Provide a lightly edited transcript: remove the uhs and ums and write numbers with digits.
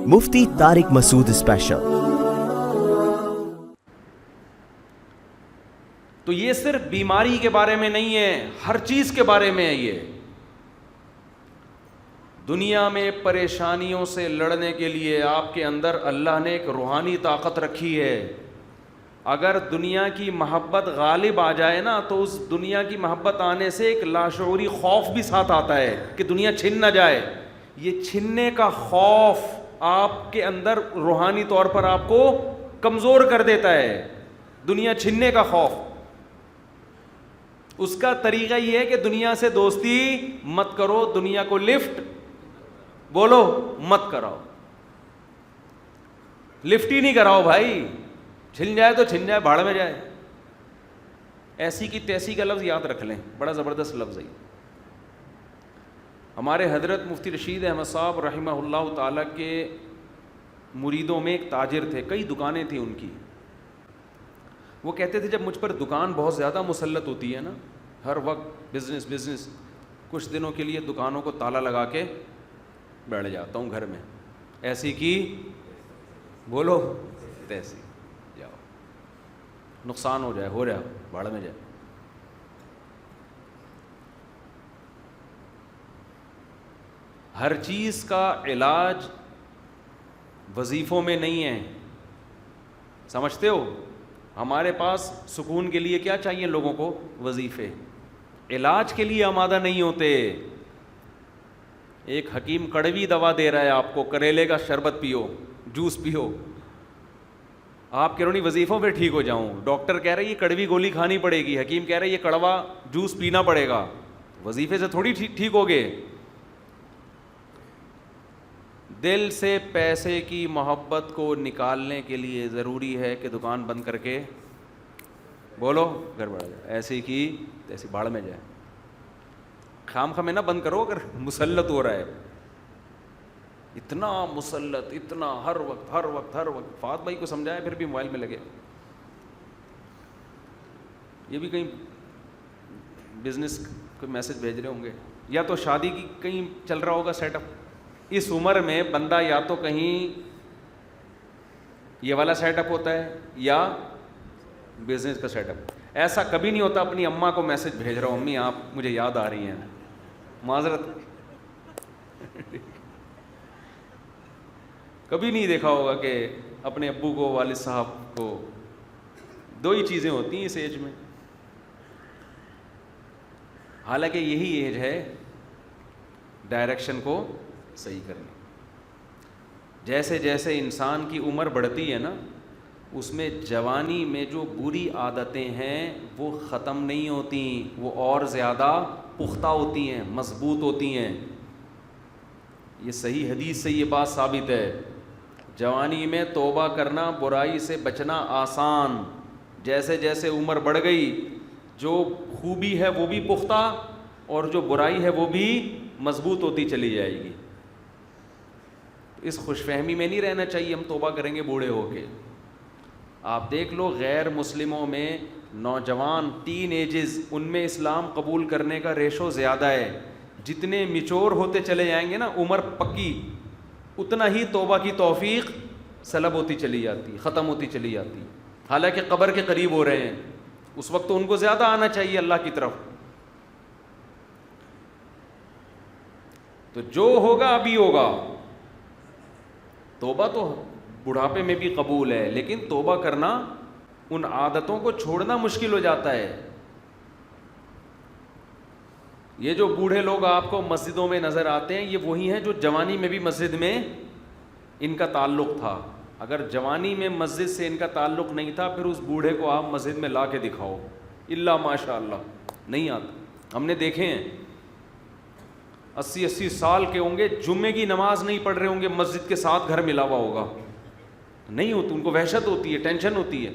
مفتی طارق مسعود special. تو یہ صرف بیماری کے بارے میں نہیں ہے، ہر چیز کے بارے میں ہے۔ یہ دنیا میں پریشانیوں سے لڑنے کے لیے آپ کے اندر اللہ نے ایک روحانی طاقت رکھی ہے۔ اگر دنیا کی محبت غالب آ جائے نا تو اس دنیا کی محبت آنے سے ایک لاشعوری خوف بھی ساتھ آتا ہے کہ دنیا چھن نہ جائے۔ یہ چھننے کا خوف آپ کے اندر روحانی طور پر آپ کو کمزور کر دیتا ہے، دنیا چھننے کا خوف۔ اس کا طریقہ یہ ہے کہ دنیا سے دوستی مت کرو، دنیا کو لفٹ بولو مت کراؤ، لفٹ ہی نہیں کراؤ بھائی، چھن جائے تو چھن جائے، بھاڑ میں جائے۔ ایسی کی تیسی کا لفظ یاد رکھ لیں، بڑا زبردست لفظ ہے۔ ہمارے حضرت مفتی رشید احمد صاحب رحمہ اللہ تعالیٰ کے مریدوں میں ایک تاجر تھے، کئی دکانیں تھیں ان کی۔ وہ کہتے تھے جب مجھ پر دکان بہت زیادہ مسلط ہوتی ہے نا، ہر وقت بزنس، کچھ دنوں کے لیے دکانوں کو تالا لگا کے بیٹھ جاتا ہوں گھر میں، ایسی کی بولو تیسی، جاؤ نقصان ہو جائے ہو جائے، بھاڑ میں جائے۔ ہر چیز کا علاج وظیفوں میں نہیں ہے، سمجھتے ہو؟ ہمارے پاس سکون کے لیے کیا چاہیے لوگوں کو؟ وظیفے۔ علاج کے لیے آمادہ نہیں ہوتے۔ ایک حکیم کڑوی دوا دے رہا ہے آپ کو، کریلے کا شربت پیو، جوس پیو، آپ کہہ رہے نہیں وظیفوں پہ ٹھیک ہو جاؤں، ڈاکٹر کہہ رہے یہ کڑوی گولی کھانی پڑے گی، حکیم کہہ رہے یہ کڑوا جوس پینا پڑے گا، وظیفے سے تھوڑی ٹھیک ہوگے۔ دل سے پیسے کی محبت کو نکالنے کے لیے ضروری ہے کہ دکان بند کر کے بولو گھر بڑھ جائے، ایسی کی ایسی بھاڑ میں جائے۔ خام خامے نہ بند کرو اگر مسلط ہو رہا ہے، اتنا مسلط، اتنا ہر وقت فات بھائی کو سمجھایا پھر بھی موبائل میں لگے۔ یہ بھی کہیں بزنس کوئی میسج بھیج رہے ہوں گے، یا تو شادی کی کہیں چل رہا ہوگا سیٹ اپ۔ اس عمر میں بندہ یا تو کہیں یہ والا سیٹ اپ ہوتا ہے یا بزنس کا سیٹ اپ۔ ایسا کبھی نہیں ہوتا اپنی اماں کو میسج بھیج رہا ہوں امی آپ مجھے یاد آ رہی ہیں، معذرت کبھی نہیں دیکھا ہوگا کہ اپنے ابو کو، والد صاحب کو۔ دو ہی چیزیں ہوتی ہیں اس ایج میں، حالانکہ یہی ایج ہے ڈائریکشن کو صحیح کرنے۔ جیسے جیسے انسان کی عمر بڑھتی ہے نا، اس میں جوانی میں جو بری عادتیں ہیں وہ ختم نہیں ہوتی، وہ اور زیادہ پختہ ہوتی ہیں، مضبوط ہوتی ہیں۔ یہ صحیح حدیث سے یہ بات ثابت ہے۔ جوانی میں توبہ کرنا، برائی سے بچنا آسان، جیسے جیسے عمر بڑھ گئی جو خوبی ہے وہ بھی پختہ اور جو برائی ہے وہ بھی مضبوط ہوتی چلی جائے گی۔ اس خوش فہمی میں نہیں رہنا چاہیے ہم توبہ کریں گے بوڑھے ہو کے۔ آپ دیکھ لو غیر مسلموں میں نوجوان ٹین ایجز، ان میں اسلام قبول کرنے کا ریشو زیادہ ہے۔ جتنے میچور ہوتے چلے جائیں گے نا، عمر پکی، اتنا ہی توبہ کی توفیق سلب ہوتی چلی جاتی، ختم ہوتی چلی جاتی، حالانکہ قبر کے قریب ہو رہے ہیں۔ اس وقت تو ان کو زیادہ آنا چاہیے اللہ کی طرف۔ تو جو ہوگا ابھی ہوگا۔ توبہ تو بڑھاپے میں بھی قبول ہے، لیکن توبہ کرنا، ان عادتوں کو چھوڑنا مشکل ہو جاتا ہے۔ یہ جو بوڑھے لوگ آپ کو مسجدوں میں نظر آتے ہیں، یہ وہی ہیں جو جوانی میں بھی مسجد میں ان کا تعلق تھا۔ اگر جوانی میں مسجد سے ان کا تعلق نہیں تھا، پھر اس بوڑھے کو آپ مسجد میں لا کے دکھاؤ، الا ماشاء اللہ نہیں آتا۔ ہم نے دیکھے ہیں 80 سال کے ہوں گے، جمعے کی نماز نہیں پڑھ رہے ہوں گے، مسجد کے ساتھ گھر ملا ہوا ہوگا، نہیں ہوتی، ان کو وحشت ہوتی ہے، ٹینشن ہوتی ہے۔